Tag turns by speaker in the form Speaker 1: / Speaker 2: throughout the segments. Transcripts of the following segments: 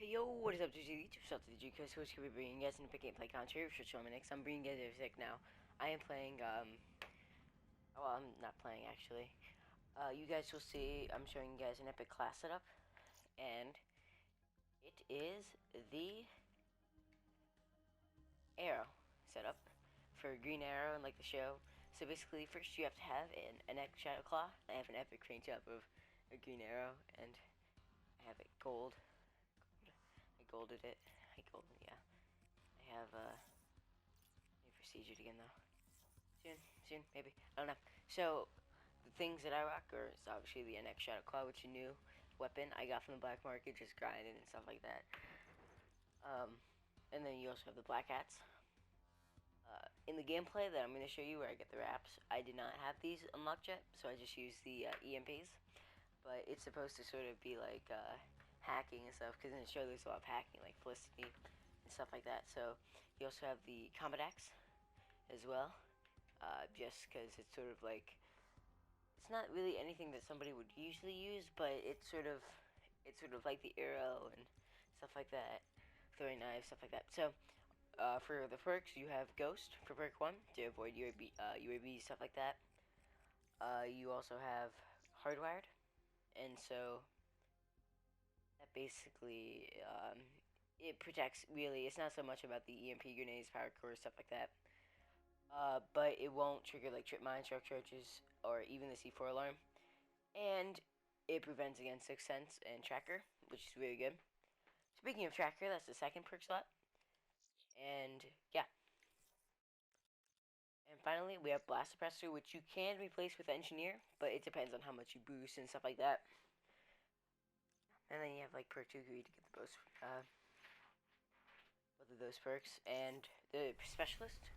Speaker 1: Yo, what is up, YouTube? What's up, because who's going to be bringing you guys an epic gameplay content for Next. I'm bringing you guys everything now. I am playing, well, I'm not playing, actually. You guys will see, I'm showing you guys an epic class setup, and it is the arrow setup for Green Arrow and like the show. So basically, first you have to have an epic Shadow Claw. I have an epic range up of a Green Arrow, and I have it gold. I golded it. Yeah. I have, maybe procedure again, though. Soon, maybe. I don't know. So, the things that I rock are obviously the NX Shadow Claw, which is a new weapon I got from the black market, just grinding and stuff like that. And then you also have the black hats. In the gameplay that I'm going to show you where I get the wraps, I did not have these unlocked yet, so I just used the EMPs. But it's supposed to sort of be like hacking and stuff, because in the show there's a lot of hacking, like Felicity and stuff like that. So, you also have the Combat Axe as well. Just because it's sort of like, it's not really anything that somebody would usually use, but it's sort of like the arrow and stuff like that, throwing knives, stuff like that. So for the perks, you have Ghost for perk 1 to avoid UAB stuff like that. You also have Hardwired, and so that basically it protects. Really, it's not so much about the EMP grenades, power core, stuff like that. But it won't trigger like trip mine, shark charges, or even the C4 alarm. And it prevents against Sixth Sense and Tracker, which is really good. Speaking of Tracker, that's the second perk slot. And yeah. And finally, we have Blast Suppressor, which you can replace with Engineer, but it depends on how much you boost and stuff like that. And then you have like perk 2 to get the most, both of those perks. And the Specialist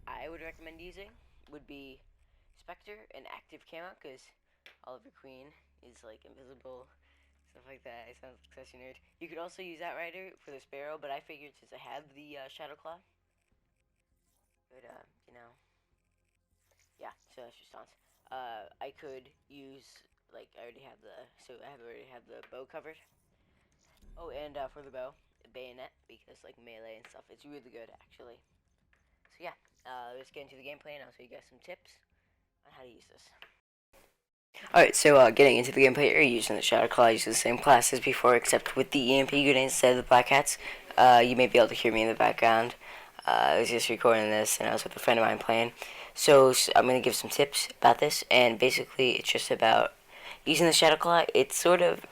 Speaker 1: I would recommend using would be Spectre and Active Camo, because Oliver Queen is like invisible, stuff like that. It sounds like such a nerd. You could also use Outrider for the Sparrow, but I figured since I have the Shadow Claw, but you know, yeah. So that's response. I could use like I already have the already have the bow covered. Oh, and for the bow, bayonet, because like melee and stuff, it's really good actually. So yeah, let's get into the gameplay and I'll show you guys some tips on how to use this. Alright, so getting into the gameplay, you're using the Shadow Claw, using the same class as before, except with the EMP grenades instead of the Black Hats. You may be able to hear me in the background. I was just recording this, and I was with a friend of mine playing. So I'm going to give some tips about this, and basically it's just about using the Shadow Claw. It's sort of,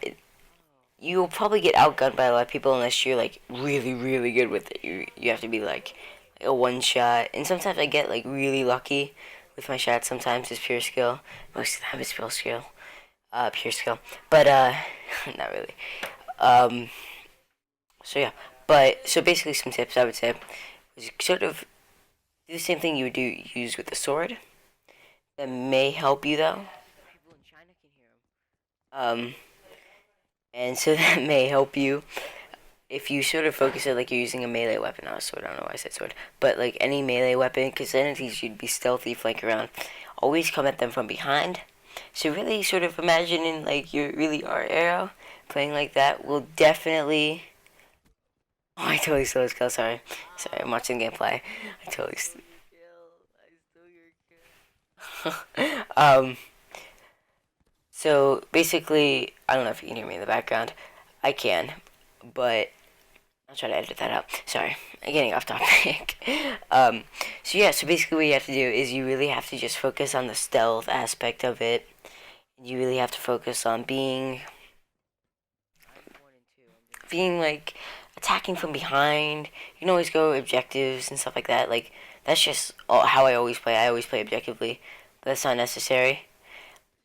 Speaker 1: you'll probably get outgunned by a lot of people unless you're like really, really good with it. You have to be like a one shot, and sometimes I get like really lucky with my shots. Sometimes it's pure skill. Most of the time it's pure skill. But not really. Um, so yeah, but so basically some tips I would say is sort of do the same thing you would use with the sword. That may help you though. People in China can hear them. And so that may help you if you sort of focus it like you're using a melee weapon, not a sword. I don't know why I said sword, but like any melee weapon, because then it teaches you to be stealthy, flank around, always come at them from behind. So really, sort of imagining like you really are arrow, playing like that will definitely. Oh, I totally stole his kill. Sorry, I'm watching gameplay. I totally. So basically, I don't know if you can hear me in the background. I can, but I'll try to edit that out. Sorry, I'm getting off topic. So yeah, so basically what you have to do is you really have to just focus on the stealth aspect of it. You really have to focus on being like attacking from behind. You can always go objectives and stuff like that. Like that's just how I always play. I always play objectively, but that's not necessary.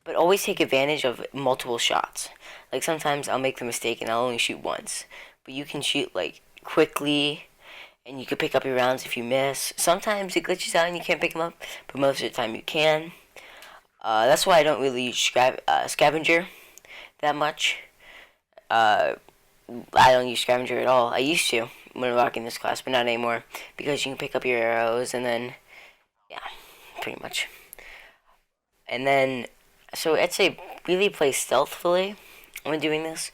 Speaker 1: But always take advantage of multiple shots. Like sometimes I'll make the mistake and I'll only shoot once, but you can shoot like quickly, and you can pick up your rounds if you miss. Sometimes it glitches out and you can't pick them up, but most of the time you can. That's why I don't really use scavenger that much. I don't use scavenger at all. I used to when rocking this class, but not anymore because you can pick up your arrows and then, yeah, pretty much. And then, so I'd say really play stealthfully when doing this.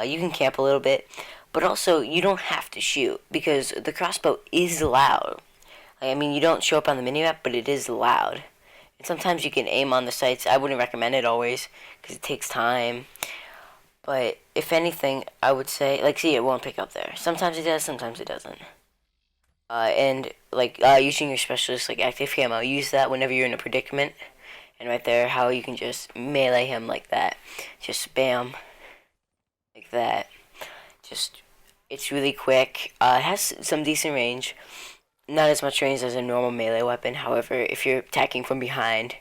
Speaker 1: You can camp a little bit, but also you don't have to shoot because the crossbow is loud. Like, I mean, you don't show up on the minimap, but it is loud. And sometimes you can aim on the sights. I wouldn't recommend it always because it takes time. But if anything, I would say, like, see, it won't pick up there. Sometimes it does, sometimes it doesn't. And like using your specialist like active camo, use that whenever you're in a predicament. And right there, how you can just melee him like that, just spam like that. Just it's really quick. It has some decent range, not as much range as a normal melee weapon. However, if you're attacking from behind,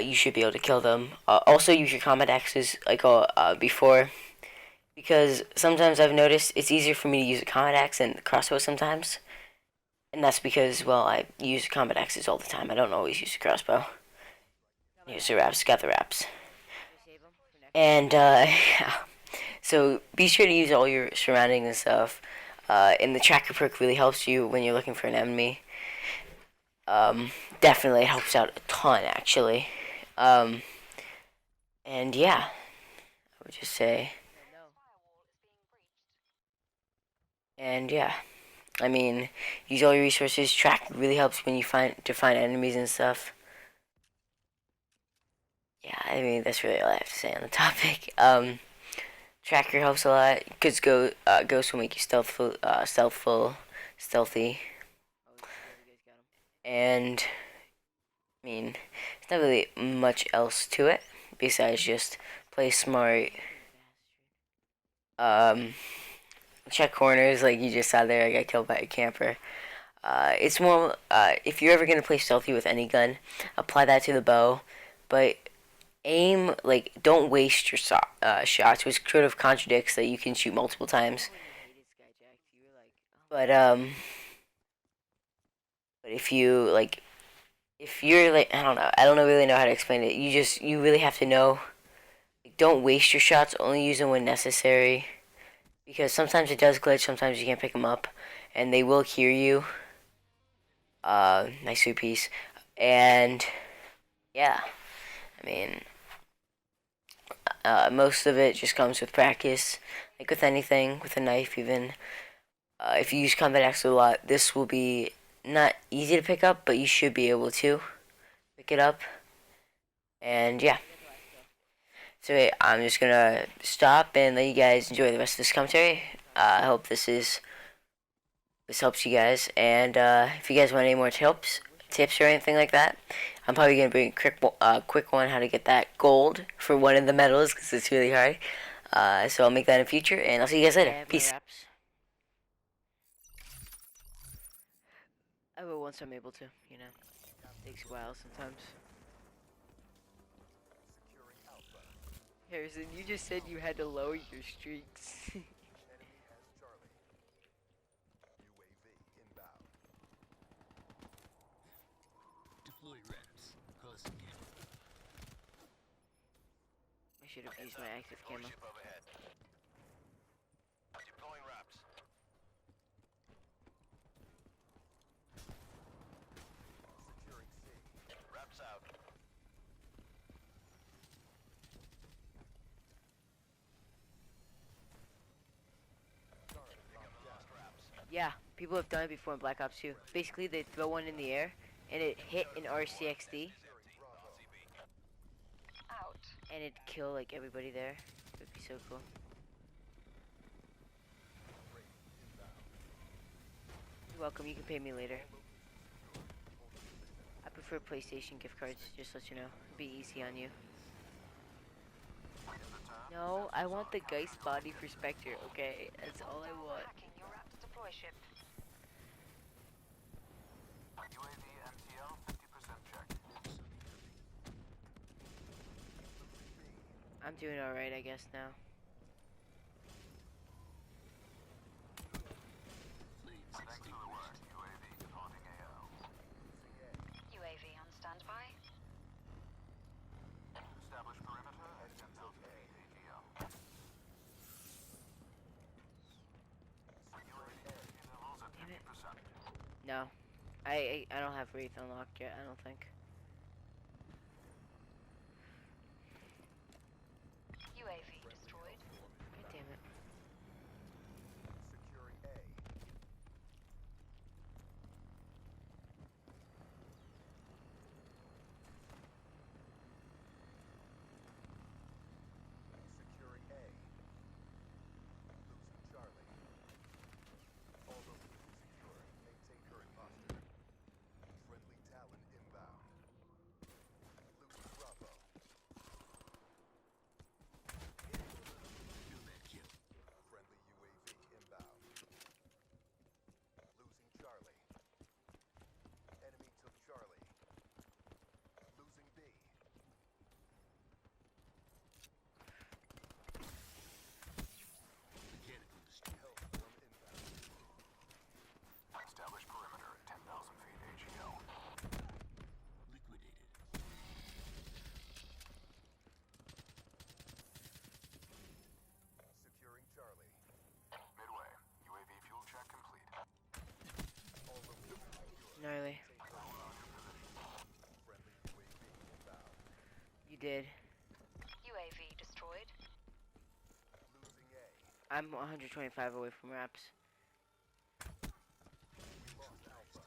Speaker 1: you should be able to kill them. Also, use your combat axes like before, because sometimes I've noticed it's easier for me to use a combat axe than the crossbow sometimes. And that's because, well, I use combat axes all the time. I don't always use a crossbow. Here's the wraps, got the wraps. And, yeah. So, be sure to use all your surroundings and stuff. And the tracker perk really helps you when you're looking for an enemy. Definitely helps out a ton, actually. And, yeah. I would just say. And, yeah. I mean, use all your resources. Track really helps when you find enemies and stuff. Yeah, I mean that's really all I have to say on the topic. Tracker helps a lot because Ghost will make you stealthy, and I mean, there's not really much else to it besides just play smart. Check corners like you just saw there. I got killed by a camper. It's more if you're ever gonna play stealthy with any gun, apply that to the bow, but aim like don't waste your shots, which sort of contradicts that you can shoot multiple times. But but if you like, if you're like, I don't really know how to explain it. You really have to know. Like, don't waste your shots. Only use them when necessary, because sometimes it does glitch. Sometimes you can't pick them up, and they will hear you. Nice sweet piece, and yeah, I mean. Most of it just comes with practice, like with anything, with a knife even. If you use combat axe a lot, this will be not easy to pick up, but you should be able to pick it up. And yeah. So wait, I'm just gonna stop and let you guys enjoy the rest of this commentary. I hope this helps you guys. And if you guys want any more tips or anything like that, I'm probably gonna bring a quick one how to get that gold for one of the medals because it's really hard. So I'll make that in the future, and I'll see you guys later. Peace. I will once I'm able to, you know. Takes a while sometimes. Harrison, you just said you had to lower your streaks. I should have used my active camo. Yeah, people have done it before in Black Ops 2. Basically, they throw one in the air, and it hit an RCXD, and it'd kill like everybody there. It would be so cool. You're welcome. You can pay me later. I prefer PlayStation gift cards. Just to let you know, it'd be easy on you. No, I want the Geist body for Spectre. Okay, that's all I want. I'm doing alright, I guess, now.
Speaker 2: UAV on standby. Establish perimeter at 10,000 feet ATL.
Speaker 1: Damn it. No. I don't have Wraith unlocked yet, I don't think.
Speaker 2: UAV destroyed.
Speaker 1: God did.
Speaker 3: UAV destroyed.
Speaker 2: Losing A.
Speaker 1: I'm 125 away from wraps.
Speaker 2: We lost Alpha.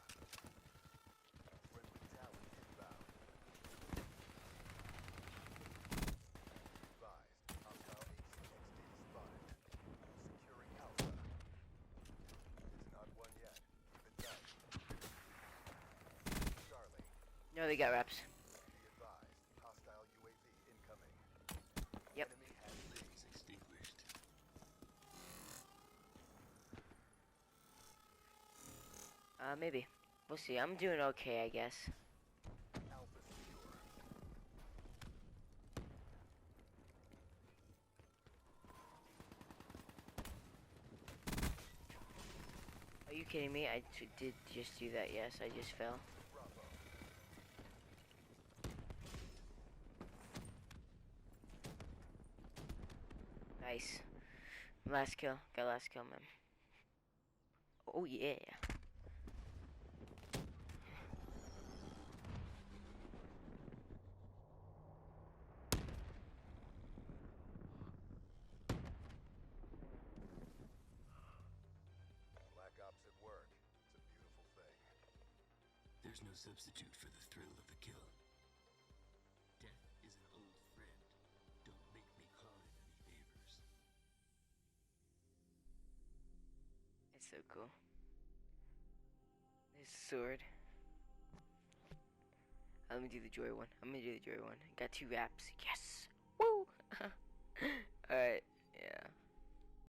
Speaker 2: Friendly talent inbound. Advised. Hostile ATXD spotted. Securing Alpha. It's not one yet. Keep it tight. Charlie.
Speaker 1: No, they got wraps.
Speaker 2: Be advised. Hostile UAV incoming.
Speaker 1: Yep.
Speaker 2: Enemy has B.
Speaker 4: Extinguished.
Speaker 1: Maybe. We'll see. I'm doing okay, I guess.
Speaker 2: Alpha secure.
Speaker 1: Are you kidding me? I did just do that. Yes, I just fell.
Speaker 2: Bravo.
Speaker 1: Nice. Last kill. Got last kill, man. Oh, yeah.
Speaker 2: Black Ops at work. It's a beautiful thing.
Speaker 4: There's no substitute for the thrill of the kill. Death is an old friend. Don't make me call in any favors.
Speaker 1: It's so cool. This sword. Let me do the joy one. I'm gonna do the joy one. Got 2 wraps. Yes! Woo! Alright.